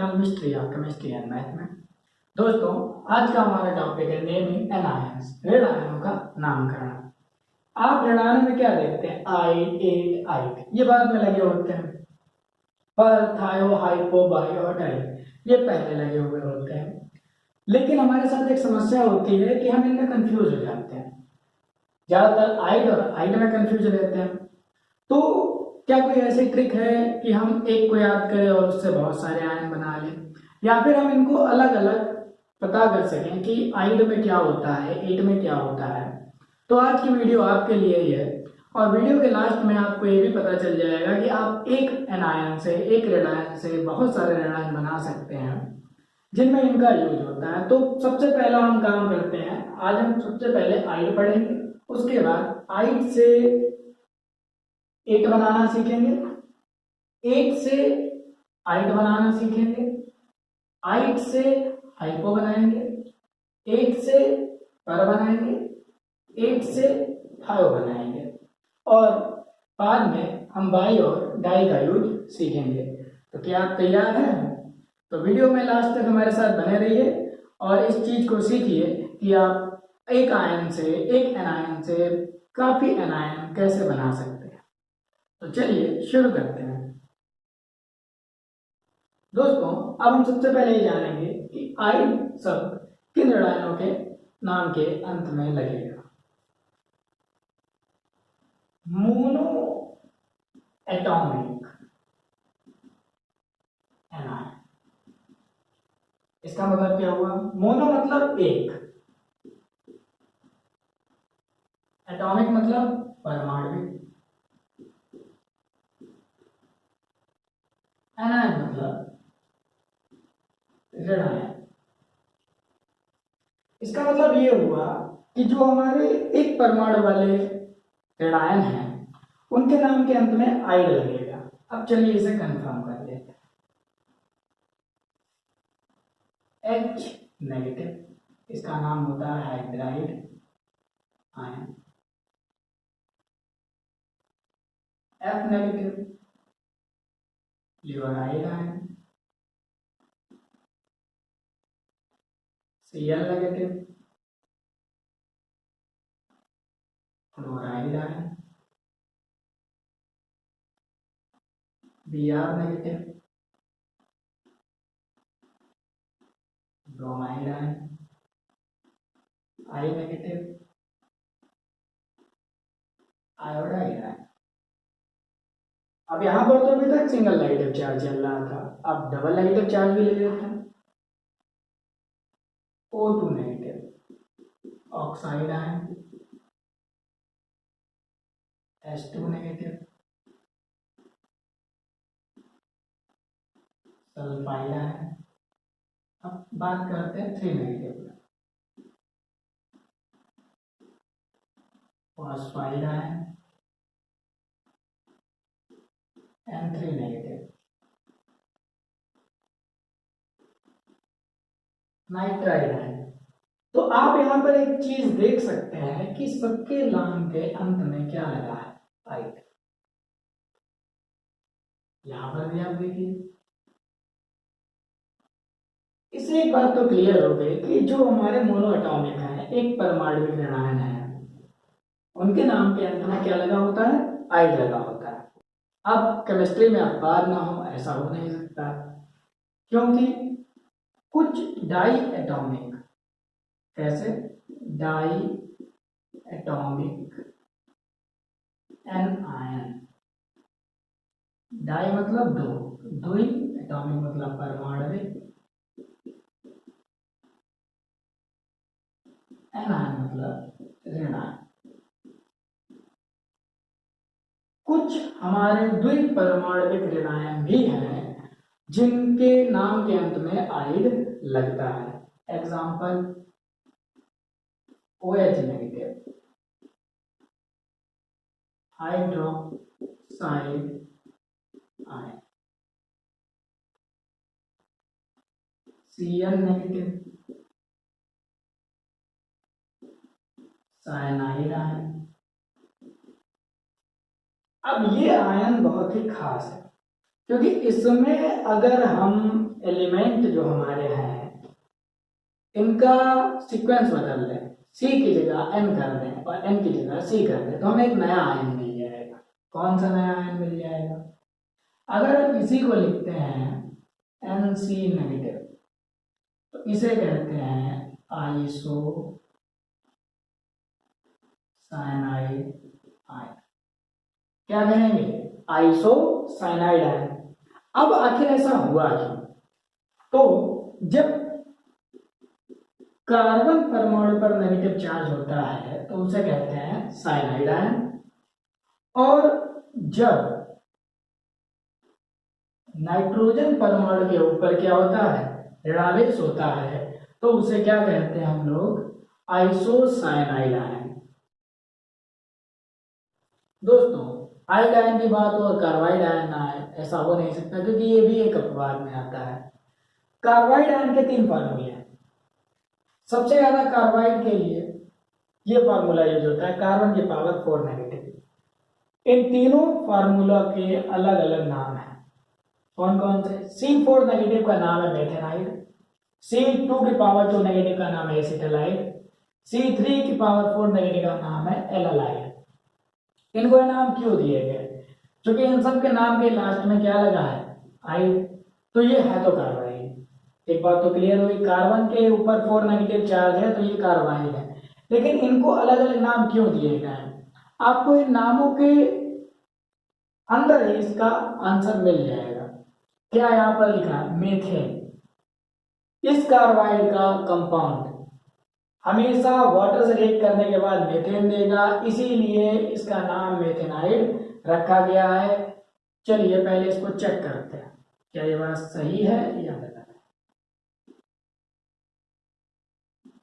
Channel mystery of chemistry and math में। दोस्तों, आज का हमारा टॉपिक है नेमिंग एनायंस, ऋण आयनों का नामकरण। आप ऋण आयनों में क्या देखते हैं? आइड, एट, आइड, ये बाद में लगे होते हैं। पर, थायो, हाइपो, बाई और डाई ये पहले लगे हुए होते हैं। लेकिन हमारे साथ एक समस्या होती है कि हम इनमें कंफ्यूज हो जाते हैं। ज्यादातर आइड और आइड में कंफ्यूज रहते हैं। तो क्या कोई ऐसी ट्रिक है कि हम एक को याद करें और उससे बहुत सारे आयन बना लें, या फिर हम इनको अलग अलग पता कर सकें कि आइड में क्या होता है, एट में क्या होता है? तो आज की वीडियो आपके लिए ही है। और वीडियो के लास्ट में आपको ये भी पता चल जाएगा कि आप एक एनायन से, एक ऋण आयन से बहुत सारे ऋण आयन बना सकते हैं जिनमें इनका यूज होता है। तो सबसे पहला हम काम करते हैं, आज हम सबसे पहले आइड पढ़ेंगे, उसके बाद आइड से एट बनाना सीखेंगे, एट से आइट बनाना सीखेंगे, आइट से हाइपो बनाएंगे, एट से पर बनाएंगे, एट से थायो बनाएंगे, और बाद में हम बाई और डाई का यूज सीखेंगे। तो क्या आप तैयार हैं? तो वीडियो में लास्ट तक हमारे साथ बने रहिए और इस चीज को सीखिए कि आप एक आयन से, एक एनायन से काफी एनायन कैसे बना सकते हैं। तो चलिए शुरू करते हैं। दोस्तों, अब हम सबसे पहले ये जानेंगे कि आइड शब्द किन ऋण आयनों के नाम के अंत में लगेगा। मोनो एटॉमिक एनायन, इसका मतलब क्या हुआ? मोनो मतलब एक, एटॉमिक मतलब परमाणविक, एनायन मतलब ऋण आयन। इसका मतलब ये हुआ कि जो हमारे एक परमाणु वाले ऋण आयन हैं उनके नाम के अंत में आइड लगेगा। अब चलिए इसे कंफर्म कर लेते हैं। H नेगेटिव, इसका नाम होता है hydride ion. F negative, fluoride ion. Cl negative, fluoride ion. Br negative, bromide ion. I negative, iodide ion. अब यहां पर तो अभी तक सिंगल नेगेटिव चार्ज चल रहा था, अब डबल नेगेटिव चार्ज भी ले लेते हैं। O2 negative, oxide ion. H2 negative, sulphide ion. अब बात करते हैं 3 negative, phosphide ion. N3 negative, nitride ion. तो आप यहां पर एक चीज देख सकते हैं कि सबके नाम के अंत में क्या लगा है? आइड। यहां पर भी आप देखिए, इससे एक बात तो क्लियर हो गई कि जो हमारे मोनो एटॉमिक है, एक परमाणविक ऋण आयन है, उनके नाम के अंत में क्या लगा होता है? आइड लगा होता है। अब केमिस्ट्री में अपवाद ना हो, ऐसा हो नहीं सकता, क्योंकि कुछ डाई एटॉमिक, कैसे? Diatomic an ion, di मतलब दो, दुई, एटॉमिक मतलब परमाणविक, एन आयन मतलब ऋण आयन। कुछ हमारे द्विपरमाणविक ऋण आयन भी हैं जिनके नाम के अंत में आइड लगता है। Example, OH negative, hydroxide ion. Cl negative, cyanide ion. अब ये आयन बहुत ही खास है, क्योंकि इसमें अगर हम एलिमेंट जो हमारे हैं इनका सीक्वेंस बदल दें, सी की जगह एन कर दें और एन की जगह सी कर दें, तो हमें एक नया आयन मिल जाएगा। कौन सा नया आयन मिल जाएगा? अगर हम इसी को लिखते हैं एन सी नेगेटिव, तो इसे कहते हैं आइसो साइनाइड आयन। क्या कहेंगे? Iso cyanide ion. अब आखिर ऐसा हुआ क्यों? तो जब कार्बन परमाणु पर नेगेटिव चार्ज होता है तो उसे कहते हैं साइनाइड आयन, और जब नाइट्रोजन परमाणु के ऊपर क्या होता है? ऋणावेश होता है, तो उसे क्या कहते हैं हम लोग? Isocyanide ion. दोस्तों, आइड आयन की बात हो और कार्बाइड आयन ना आए, ऐसा हो नहीं सकता, क्योंकि ये भी एक अपवाद में आता है। कार्बाइड आयन के 3 फार्मूले हैं। सबसे ज्यादा कार्बाइड के लिए ये फार्मूला यूज होता है, कार्बन की पावर 4 नेगेटिव। इन तीनों फार्मूला के अलग अलग नाम हैं। कौन कौन से? C4 नेगेटिव का नाम है मेथेनाइड, C2 की पावर 2 नेगेटिव का नाम है एसिटालाइड, C3 की पावर 4 नेगेटिव का नाम है एलालाइड। इनको ये नाम क्यों दिए गए? क्योंकि इन सब के नाम के लास्ट में क्या लगा है? आई। तो ये है तो कार्बाइड। एक बात तो क्लियर हुई, कार्बन के ऊपर 4 नेगेटिव चार्ज है तो ये कार्बाइड है। लेकिन इनको अलग अलग नाम क्यों दिए गए हैं? आपको इन नामों के अंदर ही इसका आंसर मिल जाएगा। क्या यहां पर लिखा है? मेथेन। इस कार्बाइड का कंपाउंड हमेशा वाटर से रिएक्ट करने के बाद मेथेन देगा, इसीलिए इसका नाम मेथेनाइड रखा गया है। चलिए पहले इसको चेक करते हैं, क्या ये बात सही है या गलत है।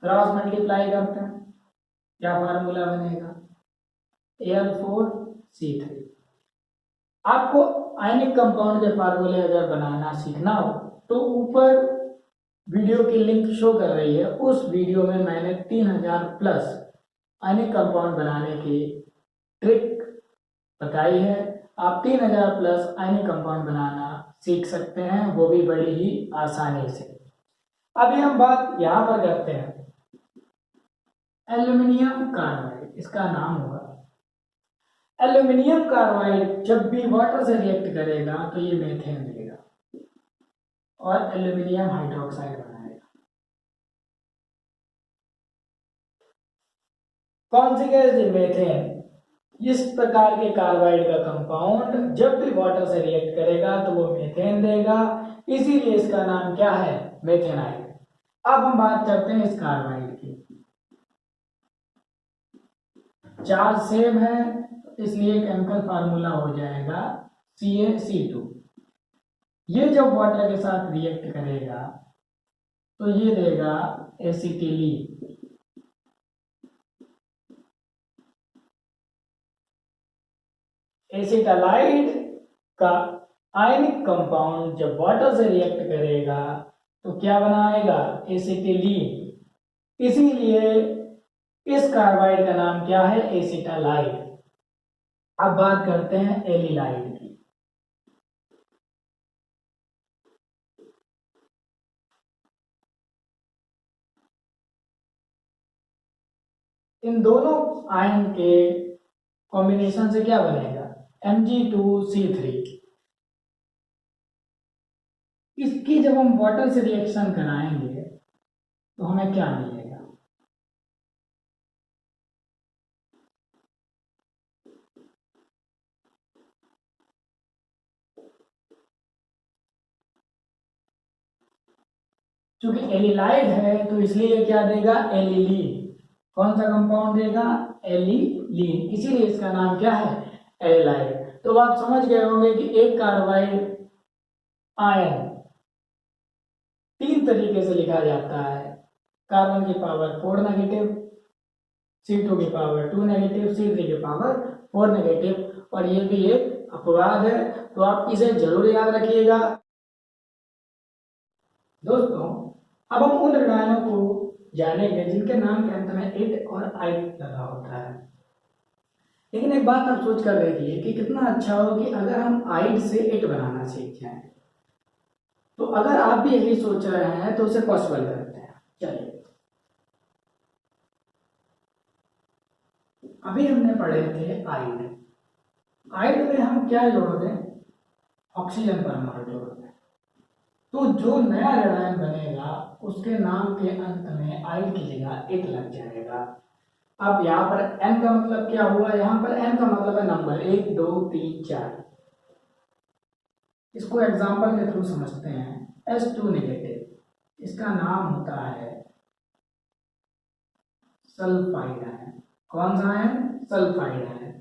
क्रॉस मल्टीप्लाई करते हैं, क्या फार्मूला बनेगा? Al4C3। आपको आयनिक कंपाउंड के फार्मूले अगर बनाना सीखना हो तो ऊपर वीडियो की लिंक शो कर रही है, उस वीडियो में मैंने 3000 प्लस आयनिक कंपाउंड बनाने की ट्रिक बताई है। आप 3000 प्लस आयनिक कंपाउंड बनाना सीख सकते हैं, वो भी बड़ी ही आसानी से। अभी हम बात यहां पर करते हैं एल्यूमिनियम कार्बाइड, इसका नाम होगा। एल्यूमिनियम कार्बाइड जब भी वाटर से रिएक्ट करेगा तो ये मेथेन देगा और एल्यूमिनियम हाइड्रोक्साइड बनाएगा। कौन सी गैस? मेथेन। इस प्रकार के कार्बाइड का कंपाउंड जब भी वाटर से रिएक्ट करेगा तो वो मेथेन देगा, इसीलिए इसका नाम क्या है? मेथेनाइड। अब हम बात करते हैं इस कार्बाइड की। चार्ज सेम है, इसलिए केमिकल फार्मूला हो जाएगा CaC2। ये जब वाटर के साथ रिएक्ट करेगा तो ये देगा एसिटिलीन। एसिटालाइड का आयनिक कंपाउंड जब वाटर से रिएक्ट करेगा तो क्या बनाएगा? एसिटिलीन। इसीलिए इस कार्बाइड का नाम क्या है? एसिटालाइड। अब बात करते हैं एलिलाइड की। इन दोनों आयन के कॉम्बिनेशन से क्या बनेगा? Mg2C3। इसकी जब हम वाटर से रिएक्शन कराएंगे तो हमें क्या मिलेगा? क्योंकि एलिलाइड है तो इसलिए क्या देगा? एलिलीन। कौन सा कंपाउंड देगा? एलिलीन। इसीलिए इसका नाम क्या है? एलिलाइड। तो आप समझ गए होंगे कि एक कार्बाइड आयन 3 तरीके से लिखा जाता है। कार्बन की पावर 4 नेगेटिव, C2 की पावर 2 नेगेटिव, C3 की पावर 4 नेगेटिव, और ये भी एक अपवाद है, तो आप इसे जरूर याद रखिएगा। दोस्तों, अब हम उन ऋणायनों को जानेंगे जिनके नाम के अंत में इट और आई लगा होता है। लेकिन एक बात आप सोच कर देखिए कि कितना अच्छा हो कि अगर हम आइड से इट बनाना सीख जाएं। तो अगर आप भी यही सोच रहे हैं तो उसे पॉसिबल करते हैं। चलिए, अभी हमने पढ़े थे आइड। आइड में हम क्या जोड़ दें? ऑक्सीजन परमाणु जोड़ दें। तो जो नया ऋणायन बनेगा उसके नाम के अंत में आइड की जगह इट लग जाएगा। अब यहाँ पर n का मतलब क्या हुआ? यहाँ पर n का मतलब है नंबर 1 2 3 4। इसको एग्जाम्पल के थ्रू समझते हैं। S2 नेगेटिव, इसका नाम होता है सल्फाइड आयन। कौन सा ion? Sulphide ion.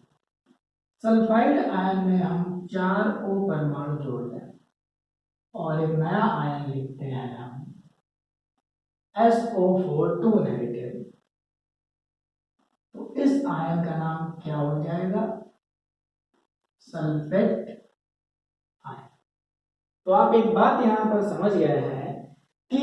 Sulphide ion में हम 4 O परमाणु जोड़ दें और एक नया आयन लिखते हैं हम SO4 2 नेगेटिव। तो इस आयन का नाम क्या हो जाएगा? Sulphate ion. तो आप एक बात यहां पर समझ गए हैं कि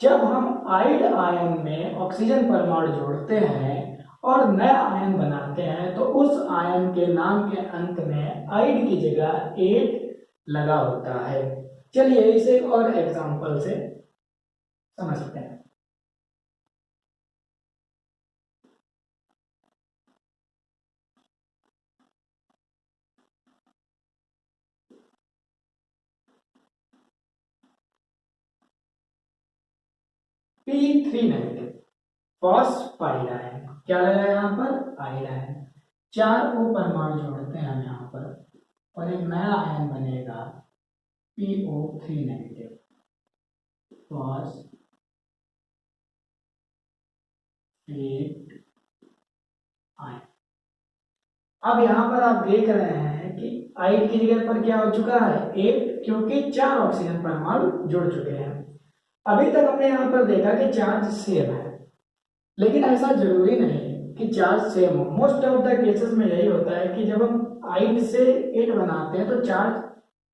जब हम आइड आयन में ऑक्सीजन परमाणु जोड़ते हैं और नया आयन बनाते हैं तो उस आयन के नाम के अंत में आइड की जगह एट लगा होता है। चलिए इसे एक और एग्जांपल से समझते हैं। P3 negative phosphide ion. क्या लगा यहाँ पर? आइड आयन। 4 O परमाणु जोड़ते हैं हम यहाँ पर और एक नया आयन बनेगा PO3 नेगेटिव फॉस्फेट आयन। अब यहाँ पर आप देख रहे हैं कि आइड की जगह पर क्या हो चुका है? 8, क्योंकि 4 ऑक्सीजन परमाणु जुड़ चुके हैं। अभी तक हमने यहाँ पर देखा कि चार्ज सेम है, लेकिन ऐसा जरूरी नहीं कि चार्ज सेम हो। मोस्ट ऑफ द केसेस में यही होता है कि जब हम आइड से 8 बनाते हैं तो चार्ज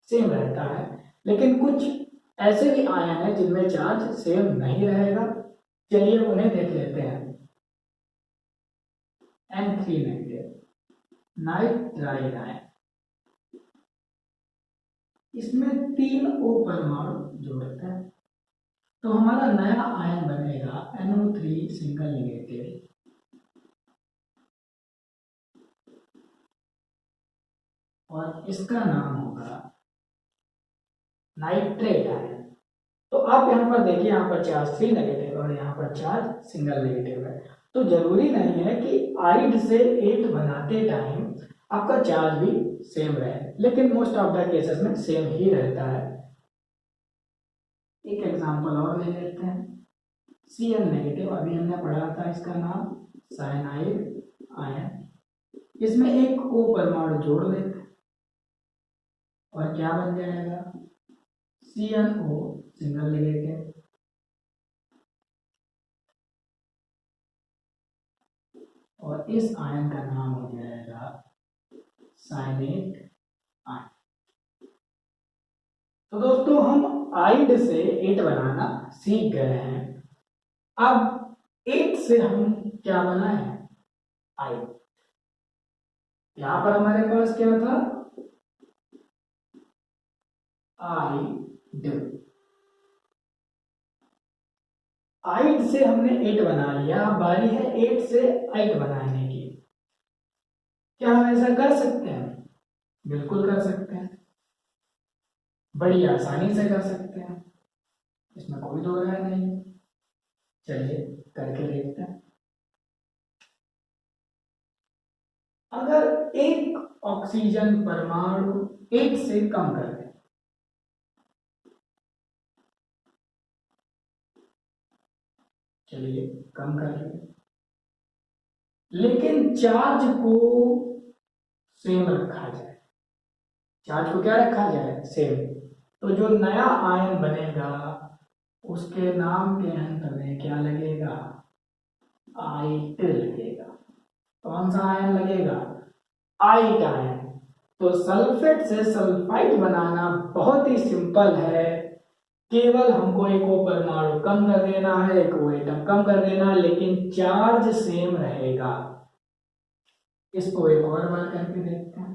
सेम रहता है, लेकिन कुछ ऐसे भी आयन हैं जिनमें चार्ज सेम नहीं रहेगा। चलिए उन्हें देख लेते हैं। N3 नेगेटिव नाइट्राइड आयन, इसमें 3 O परमाणु जोड़ते हैं तो हमारा नया आयन बनेगा NO3 सिंगल नेगेटिव और इसका नाम होगा नाइट्रेट आयन। तो आप यहाँ पर देखिए, यहाँ पर चार्ज 3 नेगेटिव और यहाँ पर चार्ज सिंगल नेगेटिव है। तो जरूरी नहीं है कि आइड से 8 बनाते टाइम आपका चार्ज भी सेम रहे, लेकिन मोस्ट ऑफ द केसेस में सेम ही रहता है। एक एग्जांपल और ले लेते हैं। Cl नेगेटिव, अभी हमने पढ़ा था इसका नाम साइनाइड आयन। इसमें एक O परमाणु जोड़ लेते हैं और क्या बन जाएगा? CnO सिंगल नेगेटिव और इस आयन का नाम हो जाएगा साइनेट आयन। तो दोस्तों हम आइड से 8 बनाना सीख गए हैं। अब 8 से हम क्या बनाए? आइड। यहां पर हमारे पास क्या था? आइड। आइड से हमने 8 बना लिया। अब बारी है 8 से आइड बनाने की। क्या हम ऐसा कर सकते हैं? बिल्कुल कर सकते हैं, बड़ी आसानी से कर सकते हैं, इसमें कोई दो राय नहीं है। चलिए करके देखते हैं। अगर एक ऑक्सीजन परमाणु 8 से कम कर दें, चलिए कम कर लें, लेकिन चार्ज को सेम रखा जाए। चार्ज को क्या रखा जाए? सेम। तो जो नया आयन बनेगा उसके नाम के अंत में क्या लगेगा? आइट लगेगा। कौन सा आयन लगेगा? आइट आयन। तो सल्फेट से सल्फाइड बनाना बहुत ही सिंपल है। केवल हमको एक O परमाणु कम कर देना है, एक O एटम कम कर देना है, लेकिन चार्ज सेम रहेगा। इसको एक और बार करके देखते हैं।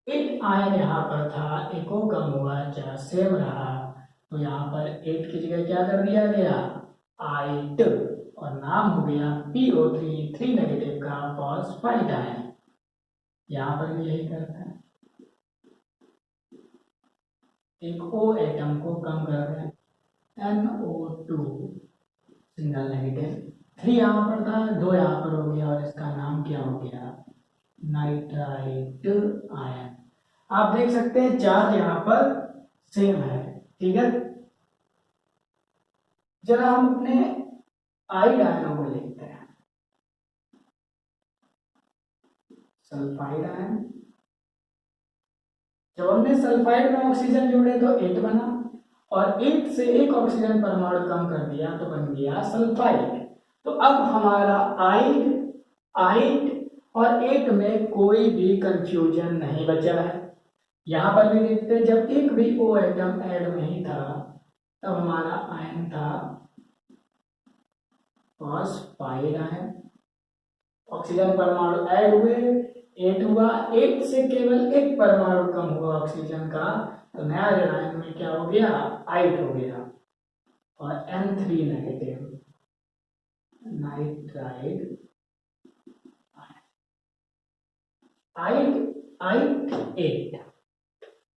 एट आयन यहाँ पर था, एक ओ कम हुआ, चार सेम रहा, तो यहाँ पर एट की जगह क्या कर दिया गया, आइट, और नाम हो गया PO3 3 नेगेटिव का फॉस्फाइड आयन। यहाँ पर भी यही करते हैं, एक ओ एटम को कम कर दें, NO2 सिंगल नेगेटिव, 3 यहाँ पर था, 2 यहाँ पर हो गया, और इसका नाम क्या हो गया, नाइट्राइट आयन। आप देख सकते हैं चार्ज यहाँ पर सेम है, ठीक है। जरा हम अपने आइड आयनों को लिखते हैं, सल्फाइड आयन। जब हमने सल्फाइड में ऑक्सीजन जोड़े तो 8 बना, और 8 से एक ऑक्सीजन परमाणु कम कर दिया तो बन गया सल्फाइड। तो अब हमारा आइड, आइड और 8 में कोई भी कंफ्यूजन नहीं बचा है। यहां पर भी देखते हैं, जब एक भी ओ एटम ऐड नहीं था तब हमारा आयन था फॉस्फाइड आयन। ऑक्सीजन परमाणु ऐड हुए, 8 हुआ, 8 से केवल एक परमाणु कम हुआ ऑक्सीजन का, तो नया ऋणायन में क्या हो गया, आइड हो गया, और N3 नेगेटिव, नाइट्राइड आइड, आइड 8।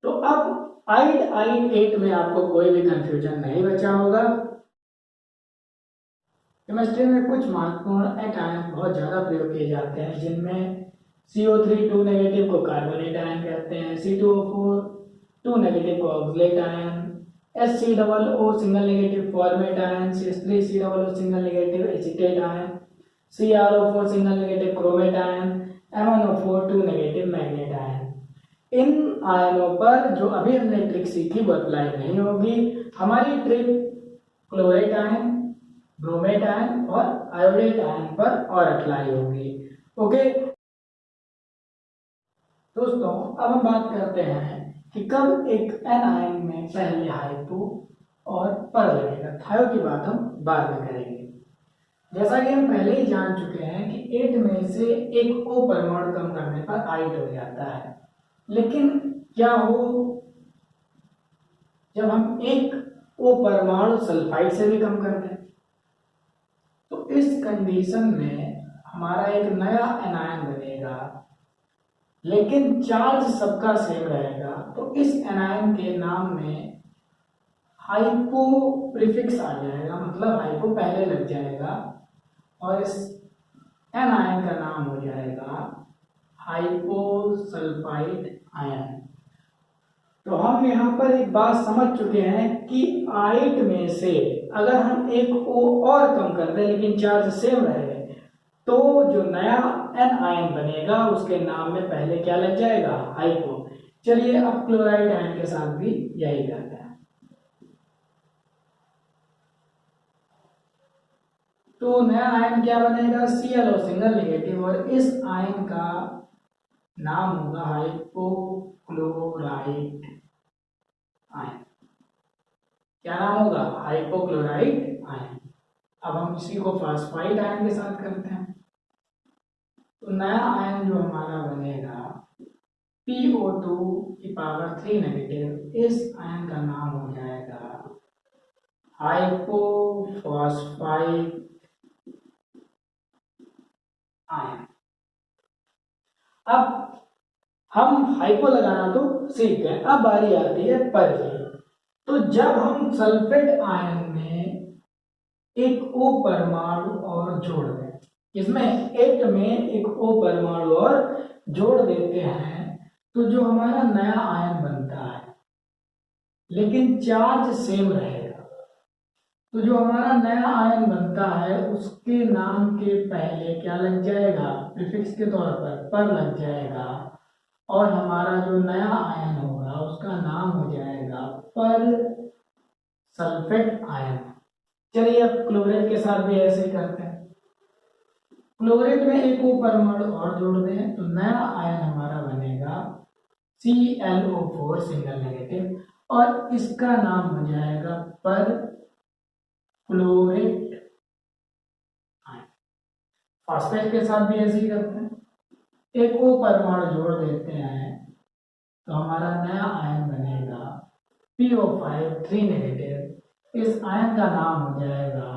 तो अब आइड, आइड 8 में आपको कोई भी कंफ्यूजन नहीं बचा होगा। केमिस्ट्री में कुछ महत्वपूर्ण एटायन बहुत ज्यादा प्रयोग किए जाते हैं, जिनमें CO3 2 नेगेटिव को कार्बोनेट आयन कहते हैं, C2O4 2 नेगेटिव को oxalate ion, SCOO single negative formate ion, CH3COO single negative acetate ion, CrO4 single negative chromate ion, MnO4 2 negative magnet ion. इन आयनों पर जो अभी हमने ट्रिक सीखी वो अप्लाई नहीं होगी। हमारी trick chlorate ion, bromate ion और आयोडेट आयन पर और अप्लाई होगी। ओके दोस्तों, अब हम बात करते हैं कि कब एक एन आयन में पहले हाइपो और पर लगेगा। थायो की बात हम बाद में करेंगे। जैसा कि हम पहले ही जान चुके हैं कि 8 में से एक ओ परमाणु कम करने पर आइड हो जाता है, लेकिन क्या हो जब हम एक ओ परमाणु सल्फाइड से भी कम कर दें, तो इस कंडीशन में हमारा एक नया एनायन बनेगा, लेकिन चार्ज सबका सेम रहेगा। तो इस एनायन के नाम में हाइपो प्रीफिक्स आ जाएगा, मतलब हाइपो पहले लग जाएगा, और इस एनायन का नाम हो जाएगा हाइपोसल्फाइड आयन। तो हम यहाँ पर एक बात समझ चुके हैं कि आइट में से अगर हम एक O और कम कर दें लेकिन चार्ज सेम रहे, तो जो नया एन आयन बनेगा उसके नाम में पहले क्या लग जाएगा, हाइपो। चलिए अब क्लोराइड आयन के साथ भी यही करते हैं। तो नया आयन क्या बनेगा, ClO सिंगल नेगेटिव, और इस आयन का नाम होगा हाइपोक्लोराइड आयन। क्या नाम होगा, हाइपोक्लोराइड आयन। अब हम इसी को फॉस्फाइड आयन के साथ करते हैं। तो नया आयन जो हमारा बनेगा PO2 की पावर 3 नेगेटिव, इस आयन का नाम हो जाएगा हाइपोफॉस्फाइड आयन। अब हम हाइपो लगाना तो सीख गए, अब बारी आती है पर की। तो जब हम सल्फेट आयन में एक O परमाणु और जोड़ दें, इसमें 8 में एक O परमाणु और जोड़ देते हैं, तो जो हमारा नया आयन बनता है लेकिन चार्ज सेम रहेगा, तो जो हमारा नया आयन बनता है उसके नाम के पहले क्या लग जाएगा, प्रीफिक्स के तौर पर लग जाएगा, और हमारा जो नया आयन होगा उसका नाम हो जाएगा पर सल्फेट आयन। चलिए अब क्लोरीन के साथ भी ऐसे ही करते हैं। क्लोरीन में एक O परमाणु और जोड़ दें तो नया आयन हमारा बनेगा ClO4 सिंगल नेगेटिव, और इसका नाम हो जाएगा पर क्लोरेट आयन। फास्फेट के साथ भी ऐसे ही करते हैं, एक O परमाणु जोड़ देते हैं तो हमारा नया आयन बनेगा PO5 3 नेगेटिव। इस आयन का नाम हो जाएगा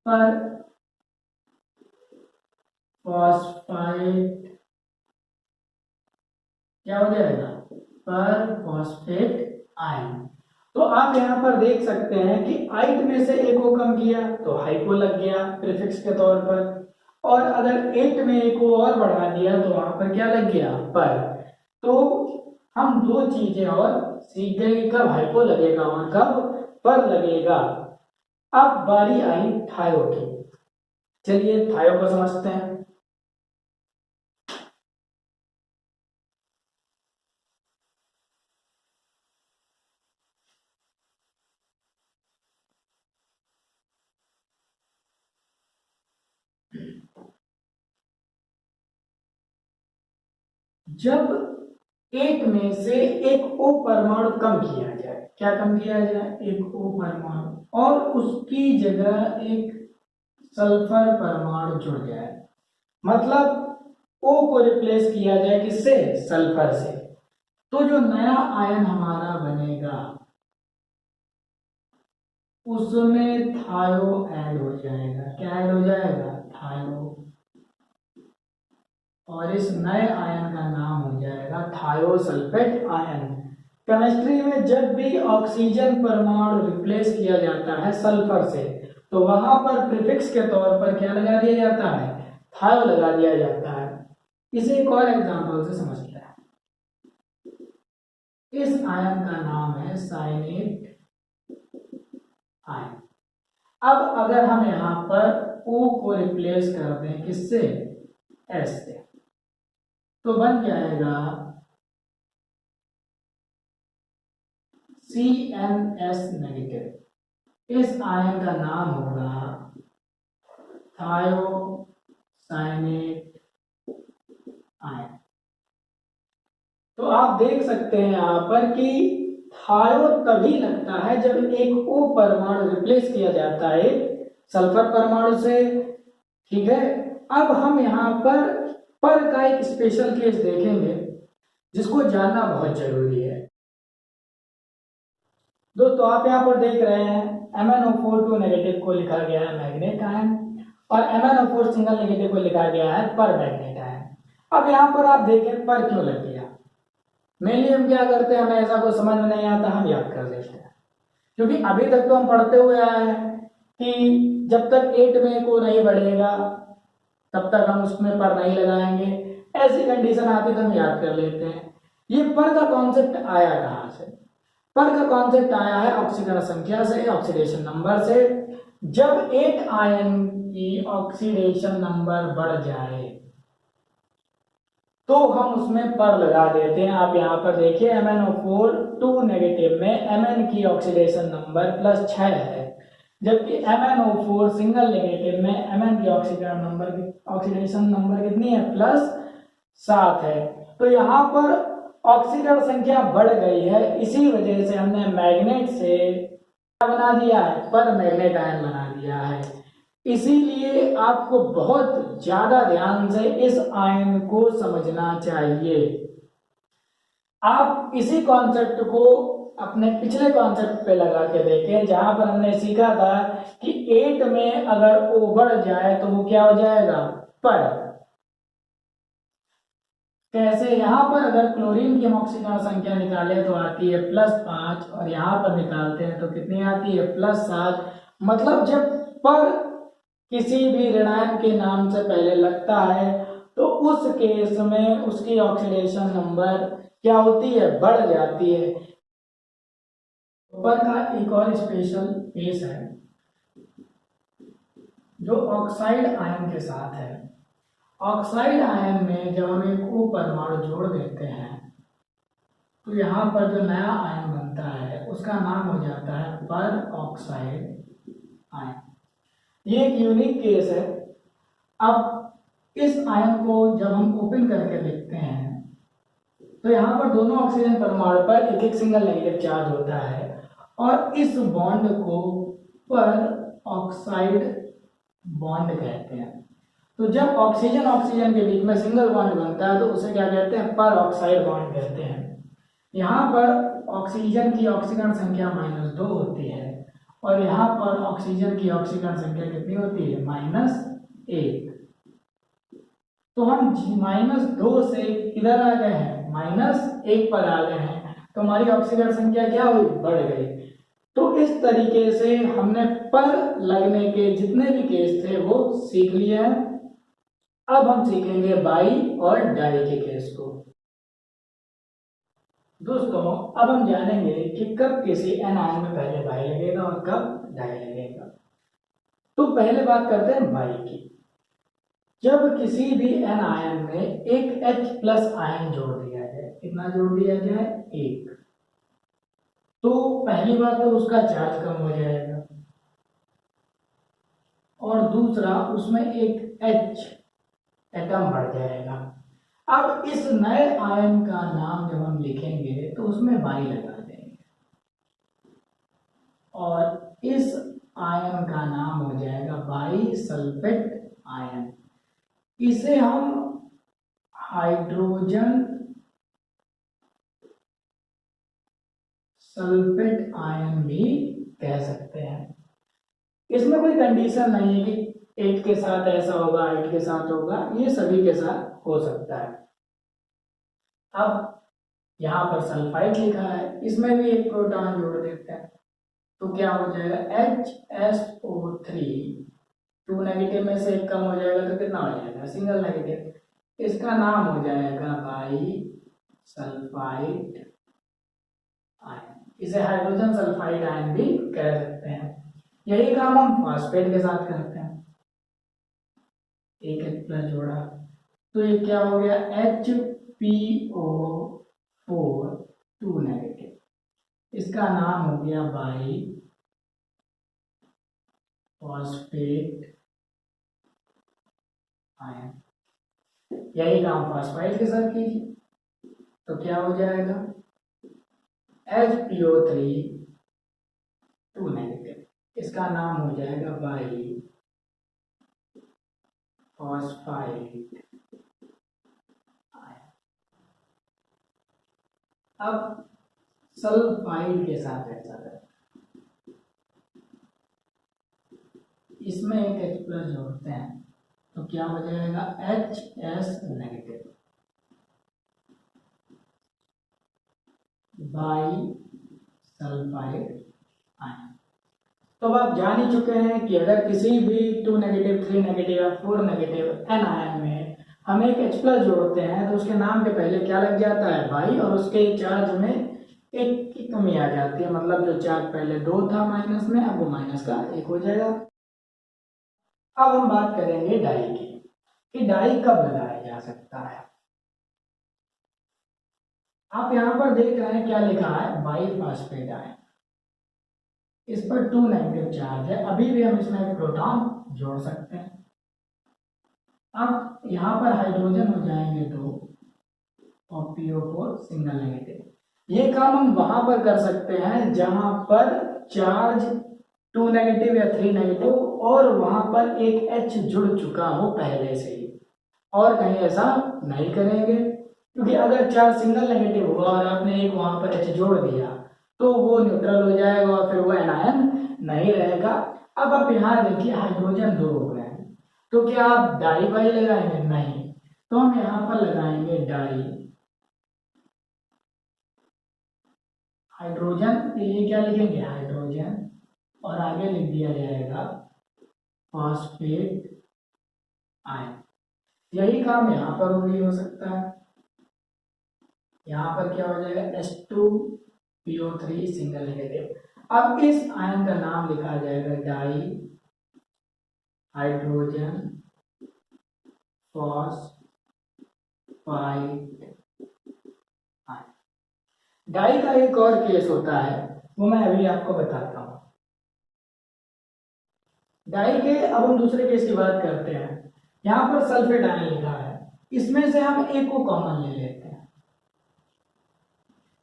पर फॉस्फाइड, क्या हो जाएगा, पर फॉस्फेट आयन। तो आप यहाँ पर देख सकते हैं कि आइट में से एक को कम किया तो हाइपो लग गया प्रीफिक्स के तौर पर, और अगर एट में एक को और बढ़ा दिया तो वहां पर क्या लग गया, पर। तो हम दो चीजें और सीख गए कि कब हाइपो लगेगा और कब पर लगेगा। अब बारी आई थायो की। चलिए थायो को समझते हैं। जब एक में से एक O परमाणु कम किया जाए, क्या कम किया जाए, एक O परमाणु, और उसकी जगह एक सल्फर परमाणु जुड़ जाए, मतलब O को रिप्लेस किया जाए किससे, सल्फर से, तो जो नया आयन हमारा बनेगा उसमें थायो ऐड हो जाएगा। क्या ऐड हो जाएगा, थायो, और इस नए आयन का नाम हो जाएगा थायोसल्फेट आयन। केमिस्ट्री में जब भी ऑक्सीजन परमाणु रिप्लेस किया जाता है सल्फर से तो वहां पर प्रीफिक्स के तौर पर क्या लगा दिया जाता है, थायो लगा दिया जाता है। इसे एक और एग्जांपल से समझते हैं। इस आयन का नाम है साइनेट आयन। अब अगर हम यहां पर O को रिप्लेस कर दें किससे, S से, तो बन जाएगा CnS नेगेटिव। इस आयन का नाम होगा थायोसाइनेट आयन। तो आप देख सकते हैं यहां पर कि थायो तभी लगता है जब एक O परमाणु रिप्लेस किया जाता है सल्फर परमाणु से, ठीक है। अब हम यहाँ पर का एक स्पेशल केस देखेंगे जिसको जानना बहुत जरूरी है। दोस्तों आप यहाँ पर देख रहे हैं MnO4 2 नेगेटिव को लिखा गया है मैग्नेट आयन, और MnO4 सिंगल नेगेटिव को लिखा गया है पर मैग्नेट आयन। अब यहाँ पर आप देखें पर क्यों लग गया। मेनली हम क्या करते हैं, हमें ऐसा कुछ समझ में नहीं आता, हम याद कर लेते हैं, क्योंकि अभी तक तो हम पढ़ते हुए आए हैं कि जब तक 8 में को नहीं बढ़ेगा तब तक हम उसमें पर नहीं लगाएंगे। ऐसी कंडीशन आती तो हम याद कर लेते हैं। ये पर का कॉन्सेप्ट आया कहां से, पर का कॉन्सेप्ट आया है ऑक्सीकरण संख्या से, ऑक्सीडेशन नंबर से। जब एक आयन की ऑक्सीडेशन नंबर बढ़ जाए तो हम उसमें पर लगा देते हैं। आप यहाँ पर देखिए MnO4 2 नेगेटिव में Mn की ऑक्सीडेशन नंबर +6 है, जबकि MnO4 सिंगल नेगेटिव में Mn की ऑक्सीडेशन नंबर कितनी है, +7 है। तो यहाँ पर ऑक्सीकरण संख्या बढ़ गई है, इसी वजह से हमने मैग्नेट से क्या बना दिया है, पर मैग्नेट आयन बना दिया है। इसीलिए आपको बहुत ज्यादा ध्यान से इस आयन को समझना चाहिए। आप इसी कॉन्सेप्ट को अपने पिछले कॉन्सेप्ट पे लगा के देखें जहां पर हमने सीखा था कि 8 में अगर O बढ़ जाए तो वो क्या हो जाएगा, पर। कैसे, यहां पर अगर क्लोरीन की हम ऑक्सीकरण संख्या निकाले तो आती है +5, और यहां पर निकालते हैं तो कितनी आती है, +7। मतलब जब पर किसी भी ऋणायन के नाम से पहले लगता है तो उस केस में उसकी ऑक्सीडेशन नंबर क्या होती है, बढ़ जाती है। पर का एक और स्पेशल केस है जो ऑक्साइड आयन के साथ है। ऑक्साइड आयन में जब हम एक O परमाणु जोड़ देते हैं तो यहाँ पर जो नया आयन बनता है उसका नाम हो जाता है पर ऑक्साइड आयन। ये एक यूनिक केस है अब इस आयन को जब हम ओपन करके देखते हैं तो यहाँ पर दोनों ऑक्सीजन परमाणु पर एक एक सिंगल नेगेटिव चार्ज होता है और इस बॉन्ड को पर ऑक्साइड बॉन्ड कहते हैं। तो जब ऑक्सीजन ऑक्सीजन के बीच में सिंगल बॉन्ड बनता है तो उसे क्या कहते हैं, पर ऑक्साइड बॉन्ड कहते हैं। यहाँ पर ऑक्सीजन की ऑक्सीकरण संख्या -2 होती है और यहाँ पर ऑक्सीजन की ऑक्सीकरण संख्या कितनी होती है, -1। तो हम -2 से किधर आ गए हैं, -1 पर आ गए हैं, तो हमारी ऑक्सीकरण संख्या क्या हुई, बढ़ गई। तो इस तरीके से हमने पर लगने के जितने भी केस थे वो सीख लिए हैं। अब हम सीखेंगे बाई और डाई के केस को। दोस्तों अब हम जानेंगे कि कब किसी एनायन में पहले बाई लगेगा और कब डाई लगेगा। तो पहले बात करते हैं बाई की। जब किसी भी एनायन में एक H+ आयन जोड़ दिया जाए, कितना जोड़ दिया जाए, 1, तो पहली बात तो उसका चार्ज कम हो जाएगा और दूसरा उसमें एक H एटम बढ़ जाएगा। अब इस नए आयन का नाम जब हम लिखेंगे तो उसमें बाई लगा देंगे और इस आयन का नाम हो जाएगा बाई सल्फेट आयन। इसे हम हाइड्रोजन सल्फेट आयन भी कह सकते हैं। इसमें कोई कंडीशन नहीं है कि 8 के साथ ऐसा होगा, 8 के साथ होगा, ये सभी के साथ हो सकता है। अब यहाँ पर सल्फाइड लिखा है, इसमें भी एक प्रोटॉन जोड़ देते हैं तो क्या हो जाएगा, HSO3, 2 नेगेटिव में से एक कम हो जाएगा तो कितना हो जाएगा, सिंगल नेगेटिव। इसका नाम हो जाएगा बाई सल्फाइड आयन। इसे हाइड्रोजन सल्फाइड आयन भी कह सकते हैं। यही काम हम फॉस्फेट के साथ करते हैं, एक H+ जोड़ा तो ये क्या हो गया, HPO4, 2 नेगेटिव। इसका नाम हो गया बाई फॉस्फेट आयन। यही काम फॉस्फाइड के साथ कीजिए तो क्या हो जाएगा, HPO3, 2 नेगेटिव। इसका नाम हो जाएगा बाई फॉस्फाइड आयन। अब सल्फाइड के साथ ऐसा करते हैं, इसमें एक H+ जोड़ते हैं तो क्या हो जाएगा, HS negative by sulphide ion. तो अब आप जान ही चुके हैं कि अगर किसी भी 2 नेगेटिव, 3 नेगेटिव या 4 नेगेटिव एन आयन में हम एक H+ जोड़ते हैं तो उसके नाम के पहले क्या लग जाता है, बाई, और उसके चार्ज में एक की कमी आ जाती है। मतलब जो चार्ज पहले 2 था माइनस में, अब वो माइनस का 1 हो जाएगा। अब हम बात करेंगे डाई की कि डाई कब लगाया जा सकता है। आप यहाँ पर देख रहे हैं क्या लिखा है, बाई फॉस्फेट आयन। इस पर 2 नेगेटिव चार्ज है, अभी भी हम इसमें प्रोटॉन जोड़ सकते हैं। अब यहाँ पर हाइड्रोजन हो जाएंगे 2 और PO4 सिंगल नेगेटिव। ये काम हम वहां पर कर सकते हैं जहां पर चार्ज 2 नेगेटिव या 3 नेगेटिव और वहां पर एक H जुड़ चुका हो पहले से ही, और कहीं ऐसा नहीं करेंगे क्योंकि अगर चार्ज सिंगल नेगेटिव हुआ और आपने एक वहां पर H जोड़ दिया तो वो न्यूट्रल हो जाएगा और फिर वो एनायन नहीं रहेगा। अब आप यहाँ देखिए हाइड्रोजन 2 हो गए हैं तो क्या आप डाई बाई लगाएंगे, नहीं, तो हम यहाँ पर लगाएंगे डाई हाइड्रोजन के लिए क्या लिखेंगे, हाइड्रोजन, और आगे लिख दिया जाएगा फॉस्फेट आयन। यही काम यहाँ पर भी हो सकता है। यहाँ पर क्या हो जाएगा, H2PO3 सिंगल नेगेटिव। अब इस आयन का नाम लिखा जाएगा dihydrogen phosphide ion. Di का एक और केस होता है, वो मैं अभी आपको बताता हूँ। डाई के अब हम दूसरे केस की बात करते हैं। यहाँ पर सल्फेट आयन लिखा है, इसमें से हम एक को कॉमन ले लेते हैं।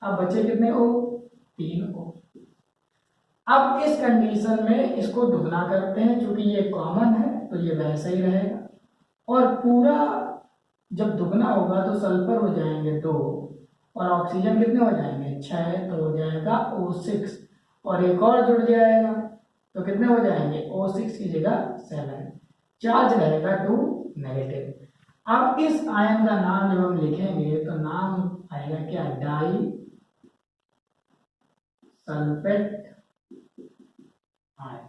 अब बचे कितने O? 3 O। अब इस कंडीशन में इसको दुगना करते हैं, क्योंकि ये कॉमन है तो ये वैसा ही रहेगा, और पूरा जब दुगना होगा तो सल्फर हो जाएंगे 2 और ऑक्सीजन कितने हो जाएंगे? 6, तो हो जाएगा O6, और एक और जुड़ जाएगा तो कितने हो जाएंगे? O6 की जगह 7, चार्ज रहेगा 2 नेगेटिव। अब इस आयन का नाम जब हम लिखेंगे तो नाम आएगा क्या? Disulphate ion.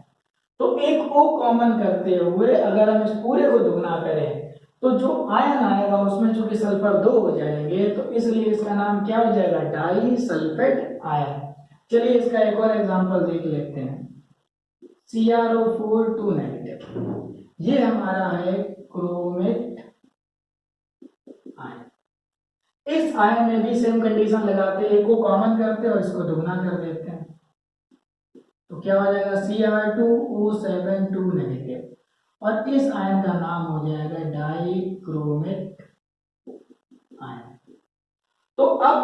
तो एक O कॉमन करते हुए अगर हम इस पूरे को दुगना करें तो जो आयन आएगा उसमें चूंकि सल्फर 2 हो जाएंगे, तो इसलिए इसका नाम क्या हो जाएगा? Disulphate ion. चलिए इसका एक और एग्जांपल देख लेते हैं। CrO4 2 नेगेटिव, ये हमारा है क्रोमेट आयन। इस आयन में भी सेम कंडीशन लगाते हैं, एक को कॉमन करते हैं और इसको दुगना कर देते हैं, तो क्या हो जाएगा? Cr2O7 2 नेगेटिव, और इस आयन का नाम हो जाएगा डाई क्रोमेट आयन। तो अब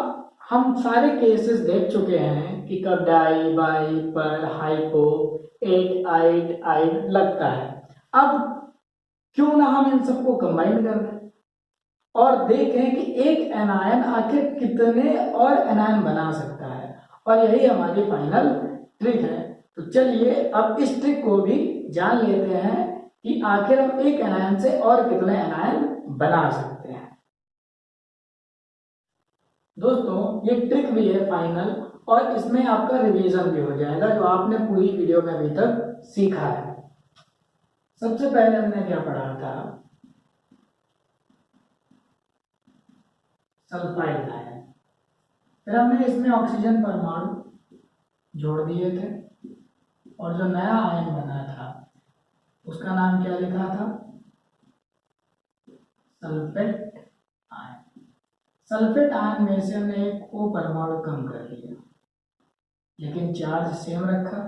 हम सारे केसेस देख चुके हैं कि कब डाई, बाई, पर, हाइपो, एट, आइड लगता है। अब क्यों ना हम इन सबको कंबाइन कर दें और देखें कि एक एनायन आखिर कितने और एनायन बना सकता है, और यही हमारी फाइनल ट्रिक है। तो चलिए अब इस ट्रिक को भी जान लेते हैं कि आखिर हम एक एनायन से और कितने एनायन बना सकते हैं। दोस्तों ये ट्रिक भी है फाइनल, और इसमें आपका रिवीजन भी हो जाएगा जो आपने पूरी वीडियो में अभी तक सीखा है। सबसे पहले हमने क्या पढ़ा था? Sulphide ion. फिर हमने इसमें ऑक्सीजन परमाणु जोड़ दिए थे, और जो नया आयन बना था उसका नाम क्या लिखा था? Sulphate ion. सल्फेट आयन में से हमने एक O परमाणु कम कर लिया, लेकिन चार्ज सेम रखा,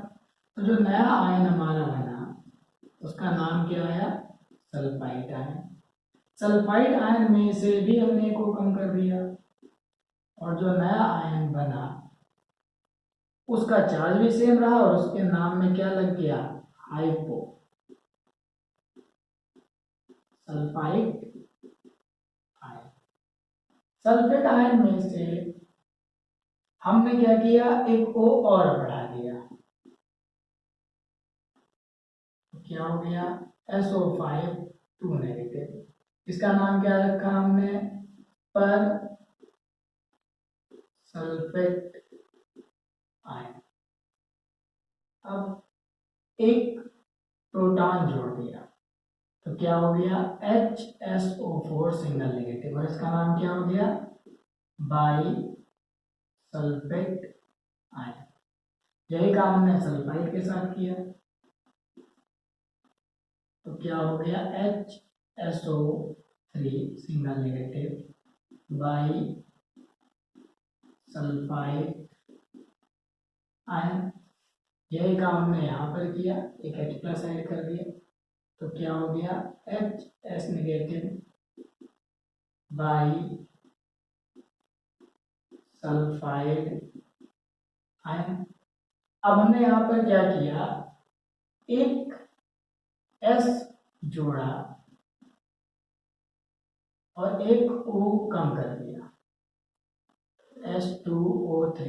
तो जो नया आयन हमारा बना उसका नाम क्या आया? Sulphide ion. सल्फाइड आयन में से भी हमने एक को कम कर दिया, और जो नया आयन बना उसका चार्ज भी सेम रहा, और उसके नाम में क्या लग गया? Hypo sulphide ion. Sulphate ion में से हमने क्या किया? एक O और बढ़ा दिया, तो क्या हो गया? SO5 2 negative. इसका नाम क्या रखा हमने? पर सल्फेट आयन। अब एक प्रोटॉन जोड़ दिया, तो क्या हो गया? HSO4 सिंगल नेगेटिव, और इसका नाम क्या हो गया? By sulphate ion. यही काम हमने सल्फाइड के साथ किया, तो क्या हो गया? HSO3 single negative by sulphide ion. यही काम हमने यहाँ पर किया, एक H+ ऐड कर दिया, तो क्या हो गया? HS negative by sulphide ion. अब हमने यहाँ पर क्या किया? एक S जोड़ा और एक O कम कर दिया, H2O3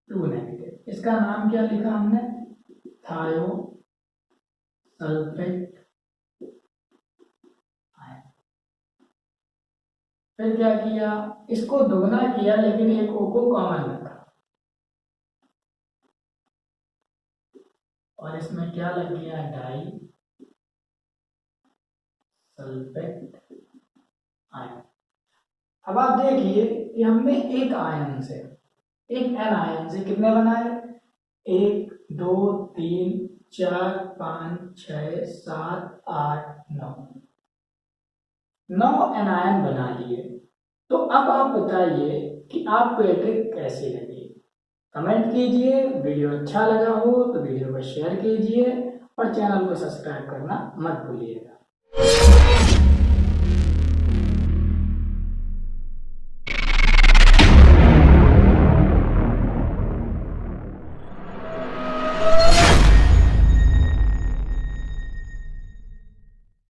2 नेगेटिव। इसका नाम क्या लिखा हमने? थायो सल्फेट आयन। फिर क्या किया? इसको दोगुना किया, लेकिन एक O को कॉमन रखा, और इसमें क्या लग गया? Disulphate ion. अब आप देखिए कि हमने एक आयन से, एक एन आयन से कितने बनाए? 1 2 3 4 5 6 7 8 9 एनायन बना लिए। तो अब आप बताइए कि आपको ये ट्रिक कैसी लगी? कमेंट कीजिए। वीडियो अच्छा लगा हो तो वीडियो को शेयर कीजिए, और चैनल को सब्सक्राइब करना मत भूलिएगा।